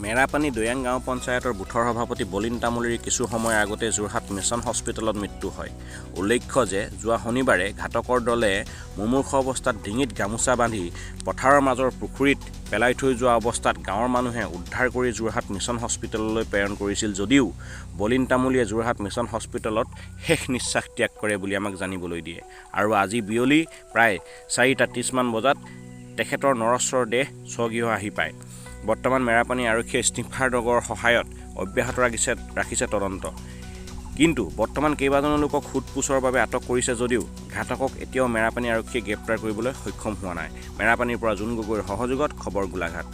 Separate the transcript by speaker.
Speaker 1: মেৰাপানী দৈয়াং গাঁও পঞ্চায়তৰ বুথৰ সভাপতি বলিন তামুলীৰ কিছু সময়ৰ আগতে যোৰহাট মিছন হস্পিটেলত মৃত্যু হয়। উল্লেখ্য যে যোৱা শনিবাৰে ঘাতকৰ দলে মুমূৰ্ষ অৱস্থাত ডিঙিত গামোচা বান্ধি পথাৰৰ মাজৰ পুখুৰীত পেলাই থৈ যোৱা অৱস্থাত গাঁৱৰ মানুহে উদ্ধাৰ কৰি যোৰহাট মিছন হস্পিটেললৈ প্ৰেৰণ কৰিছিল যদিও বলিন তামুলীয়ে যোৰহাট মিছন হস্পিটেলত শেষ নিশ্বাস ত্যাগ কৰে বুলি আমাক জানিবলৈ দিয়ে। আৰু আজি বিয়লি প্ৰায় 4:30 মান বজাত তেখেতৰ নৰস্বৰ দেহ স্বগৃহ আহি পায়। বৰ্তমান মেৰাপানী আৰক্ষীয়ে স্নিফাৰ দগৰ সহায়ত অব্যাহত ৰাখিছে তদন্ত। কিন্তু বৰ্তমান কেইবাজনো লোকক সোধপোছৰ বাবে আটক কৰিছে যদিও ঘাতকক এতিয়াও মেৰাপানী আৰক্ষীয়ে গ্ৰেপ্তাৰ কৰিবলৈ সক্ষম হোৱা নাই। মেৰাপানীৰ পৰা জোন গগৈৰ সহযোগত খবৰ গোলাঘাট।